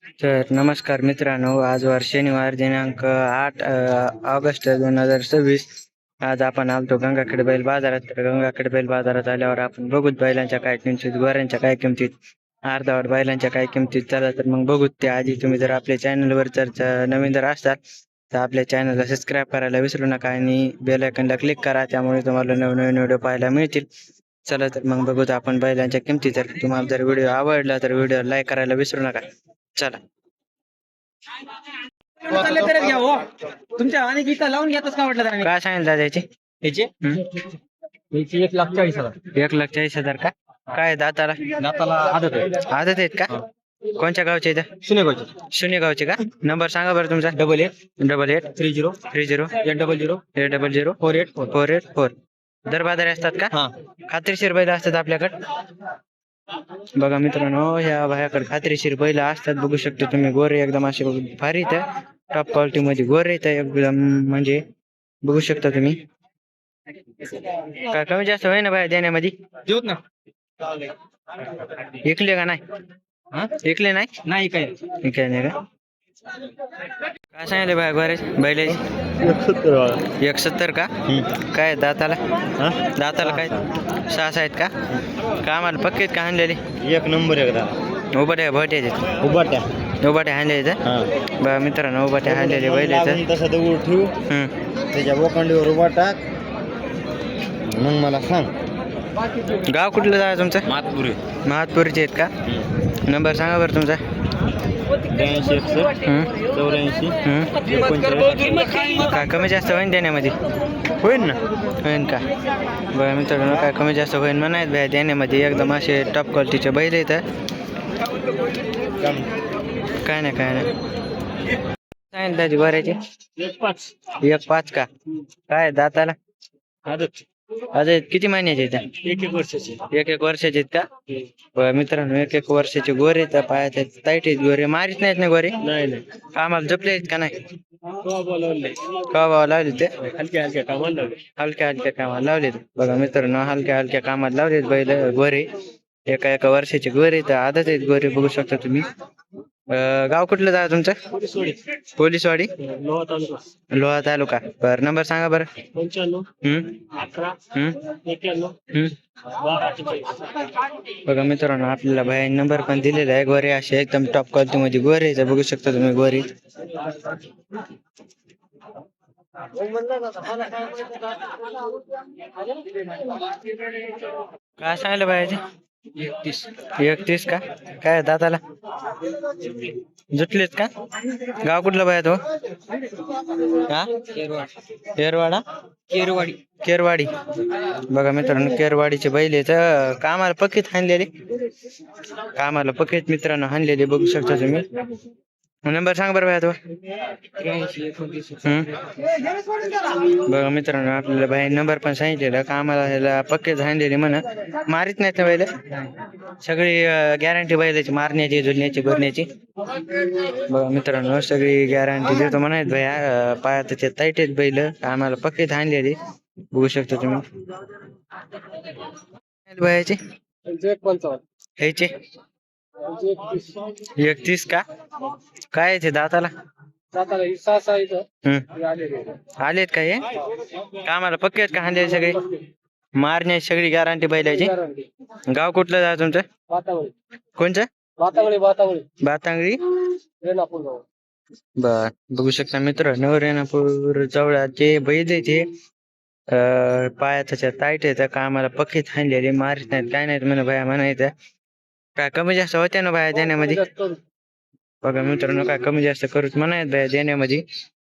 तर नमस्कार मित्रांनो, आज वार शनिवार दिनांक 8 ऑगस्ट 2026. आज आपण आलतो गंगाखेड बैल बाजारात. तर गंगाखेड बैल बाजारात आल्यावर आपण बघूत बैलांच्या काय किमतीत, गोऱ्यांच्या काय किमतीत, अर्धावट बैलांच्या काय किमतीत. चला तर मग बघूत ते. आधी तुम्ही जर आपल्या चॅनलवर नवीन जर असाल तर आपल्या चॅनलला सबस्क्राईब करायला विसरू नका आणि बेल आयकॉनला क्लिक करा, त्यामुळे तुम्हाला नवनवीन व्हिडिओ पाहायला मिळतील. चला तर मग बघूत आपण बैलांच्या किमती. तर तुम्हाला जर व्हिडिओ आवडला तर व्हिडिओ लाईक करायला विसरू नका. चला. घ्या हो. तुमच्या आणि गीता लावून घेतच का वाटलं त्याने काय सांगितलं दादा याची? याचे याची 1,40,000 1,40,000 का? काय दाताला दाताला आदत आहे. आदत आहेत का? कोणत्या गावचे इथं? शून्यगावचे शून्य गावचे का? नंबर सांगा बरं तुमचा. 8830 30 800 800 484 484. दर बाजारी असतात का? हा खात्रीशीर बैल असतात आपल्याकडे. बघा मित्रांनो, ह्या भायाकडे खात्रीशीर बैल असतात. बघू शकता तुम्ही. गोरे एकदम असे भारी इथं टॉप क्वालिटी मध्ये गोरे इथं एकदम, म्हणजे बघू शकता तुम्ही. काय कमी जास्त होय ना बाया देण्यामध्ये? देऊत ना. ऐकले का नाही? हा ऐकले नाही? नाही काय ऐकले नाही का? काय सांगितले बाया गोरे बैलाची? 170 का? काय दाताला? दाताला काय 6 आहेत का? कामाला पक्केत का आणलेली? एक नंबर एकदा उभाट्या भट्याचे उभाट्या उभाट्या आणले इथं. बघा मित्रांनो, उभाट्या आणलेले बैल इथं. तसा दगड ठेवू त्याच्या बोकांडीवर उभा टाक, मग मला सांग. गाव कुठलं जाय तुमचं? मातपुरी महातपूरचे आहेत का? नंबर सांगा बरं तुमचा. 83 84 काय कमी जास्त होईन देण्यामध्ये? होईन ना? होईन का? बघा मित्रांनो, काय कमी जास्त होईन म्हणायत बाय देण्यामध्ये. एकदम असे टॉप क्वालिटीचे बैल इथं. काय नाही सांगितलं त्याची गोऱ्याची? 1,5 का? काय दाताला? आदत अजय किती महिन्याचे इथं? 1 वर्षाची 1 वर्षाचे आहेत का? बघा मित्रांनो, 1 वर्षाचे गोरे तर पायाचे ताईट आहेत गोरे. मारीत नाहीत ना गोरे? नाही कामाला जपले आहेत का नाही? बोलवले का भाव लावले ते? हलक्या हलक्या कामाला लावले. हलक्या कामाला लावलेत. बघा मित्रांनो, हलक्या कामाला लावलेत बैल गोरे. एका वर्षाचे गोरे तर आदत आहेत गोरे. बघू शकता तुम्ही. गाव कुठलं जाय तुमचं? पोलीसवाडी लोहा तालुका लोहा तालुका. बरं नंबर सांगा बरं. 95 11 91 12 बघा मित्रांनो, आपल्याला बाहेर नंबर पण दिलेला आहे. गोरे असे एकदम टॉप क्वालिटी मध्ये गोरे बघू शकता तुम्ही गोरे. काय सांगितलं बायाचे? 31 का? काय दाताला जुटलेत का? गाव कुठलं बाया तो? हा केरवाडा केरवाडी. बघा मित्रांनो, केरवाडीचे बैल आहेत. कामाला पक्कीत हाणलेले. कामाला पक्कीत मित्रांनो हाणलेले बघू शकता तुम्ही. नंबर सांग बरं बाया तो. बघा मित्रांनो, आपल्याला बाहेर नंबर पण सांगितलेला. कामाला ह्याला पक्के हाणलेले म्हणा. मारित नाहीत ना बैल? सगळी गॅरंटी बैलाची, मारण्याची, झुलण्याची, भरण्याची. बघा मित्रांनो, सगळी गॅरंटी देतो म्हणायत भैया. पायात त्याचे ताईट आहेत बैल. आम्हाला पक्के हाणलेले बघू शकता तुम्ही. भैयाचे ह्याचे 31 का? काय ते दाताला? आलेत का हे? कामाला पक्के आहेत का हाणलेले सगळे? मारण्याची सगळी गॅरंटी बैलाची. गाव कुठलं जा तुमचं? कोणचं? बातांगडी. बर बघू शकता मित्र, रेणापूर जवळचे बैल ते पाया त्याच्या ताईट आहे. कामाला पक्कीत हाणलेले, मारित नाहीत काय नाहीत म्हणा बाया म्हणायचं. काय कमी जास्त होत्या ना बाया देण्यामध्ये? बघा मित्रांनो, काय कमी जास्त करूच म्हणायत बाया देण्यामध्ये.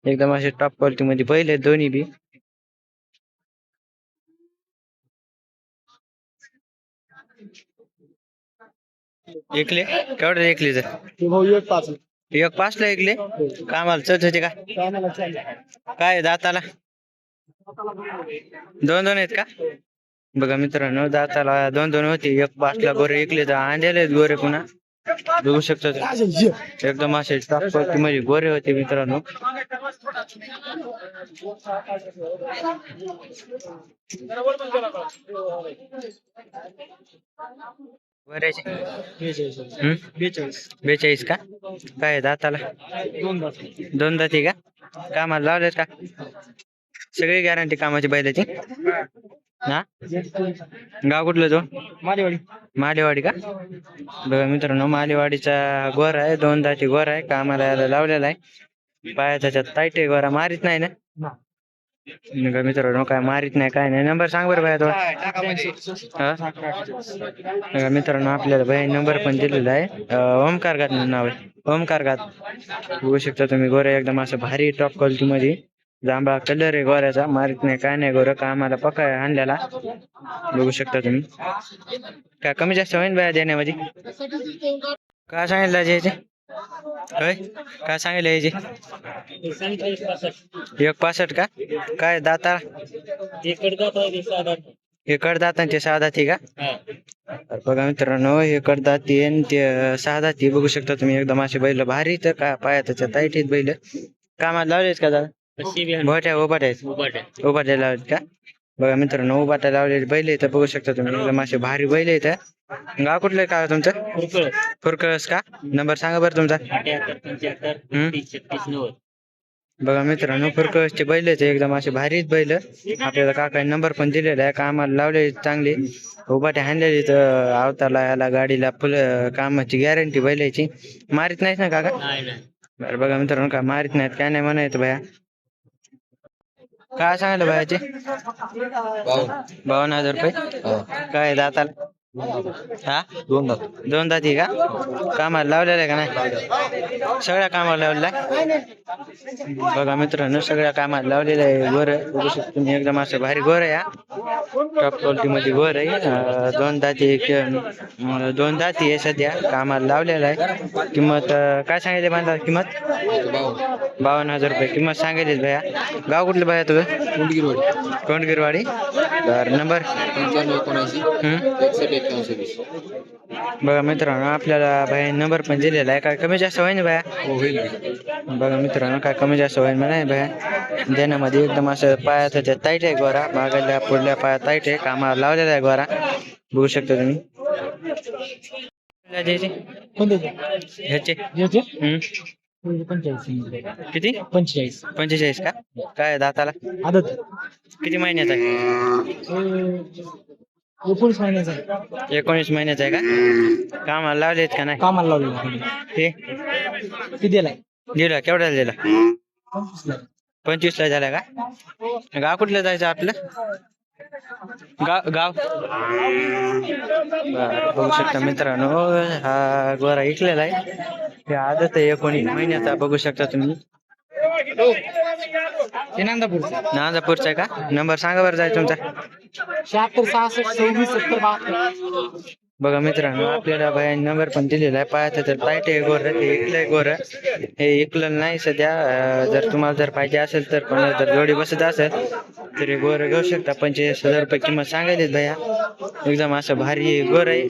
एकदम असे टॉप क्वालिटी मध्ये बैल आहेत दोन्ही बी. ऐकले केवढे ऐकले? तर 1,5 ला ऐकले. कामाला चढ होते का? काय दाताला 2 आहेत का? बघा मित्रांनो, दाताला 2 होते. 1,5 ला गोरे ऐकले तर आणलेले आहेत गोरे पुन्हा. बघू शकतो एकदम असे टॉप क्वालिटी मध्ये गोरे होते मित्रांनो. बऱ्याचे बेचाळीस 42 का? काय आहे दाताला? दोन दात दोन दाती का? कामाला लावलेत का? सगळी गॅरंटी कामाची बैलाची? हा गाव कुठलं तो? मालेवाडी मालेवाडी का? बघा मित्रांनो मालेवाडीचा गोरा आहे, दोन दाती गोरा आहे, कामाला यायला लावलेला आहे. पाया त्याच्यात टाईट आहे, गोरा मारित नाही ना? बघा मित्रांनो काय मारित नाही काय नाही. नंबर सांग बरं भाया तो. हा बघा मित्रांनो आपल्याला भाई नंबर पण दिलेला आहे. ओमकार घात म्हणून नाव आहे, ओमकार घात. बघू शकता तुम्ही गोऱ्या एकदम असं भारी टॉप क्वालिटी मध्ये जांभळा कलर आहे गोऱ्याचा, मारित नाही काय नाही. गोरं कामाला पका आहे आणलेला, बघू शकता तुम्ही. काय कमी जास्त होईल बाया देण्यामध्ये? काय सांगितलं याचे? होय काय सांगितलं याचे? 1.65 का? काय दाता? हे कडदातांचे 6 दाती का? तर बघा मित्रांनो हे कडदाती आणि ते 6 दाती बघू शकता तुम्ही. एकदम असे बैल भारी तर का पाया त्याच्या ताईटीत बैल कामाला लावलेत का दादा? उभाट्या लावलेत का? बघा मित्रांनो उभाट्या लावलेले बैल इथं बघू शकता तुम्ही. एकदम असे भारी बैल इथं. गाव कुठलं का तुमचं? फुरकळस का? नंबर सांगा बरं तुमचा. बघा मित्रांनो फुरकळसचे बैल आहेत एकदम असे भारीच बैल. आपल्याला काका नंबर पण दिलेला आहे, कामाला लावले चांगले उभाट्या हाणलेली तर अवतारला याला गाडीला फुल कामाची गॅरंटी बैलाची. मारित नाहीत ना काका? बरं बघा मित्रांनो का मारित नाहीत काय नाही म्हणायचं भया. काय सांगितलं भयाचे? 52,000 रुपये. काय दाताला? हा दोन दाती का? कामाला लावलेला आहे का नाही? सगळ्या कामाला लावलेला आहे. बघा मित्रांनो सगळ्या कामाला लावलेलं आहे गोर. बघू शकतो तुम्ही एकदम असं भारी गोर आहे. टॉप क्वालिटी मध्ये गोर आहे. दोन दाती आहे सध्या कामाला लावलेला आहे. किंमत काय सांगितली बांधा? किंमत 52,000 रुपये किंमत सांगितली भया. गाव कुठलं भया तुझं? कोंडगिरवाडी. तर नंबर? बघा मित्रांनो आपल्याला भाई नंबर पण दिलेला आहे. काय कमी जास्त होईल भया? बघा मित्रांनो काय कमी जास्त होईल म्हणा भया देण्यामध्ये. एकदम असं पायात त्याच्या ताईट आहे गोरा, मागल्या पुढल्या पायात ताईट आहे, कामाला लावलेला आहे गोरा बघू शकता तुम्ही. ह्याचे किती? 45 का? काय दाताला? आदत किती महिन्याचा आहे? 19 महिन्याचा 19 महिन्याचा आहे का? कामाला लावलेत का नाही? कामाला लावलेला. हे किती दिलाय? दिला केवढ्याला दिला? 25 ला झाला का? गाव कुठलं जायचं आपलं? गाव बघू शकता मित्रांनो हा गोरा ऐकलेला आहे. हे आदत आहे 19 महिन्याचा बघू शकता तुम्ही. नांदापूरचा आहे का? नंबर सांगा बरं जाय तुमचा. 76 66 26 70 72. बघा मित्रांनो आपल्याला बाय नंबर पण दिलेला आहे. पाहता तर टाईट आहे गोर, हे इकलंय गोर, हे इकलं नाही सध्या. जर तुम्हाला जर पाहिजे असेल तर पण जर जोडी बसत असेल तर गोर घेऊ शकता. 45,000 रुपये किंमत सांगायलीच भैया. एकदम असं भारी गोर आहे.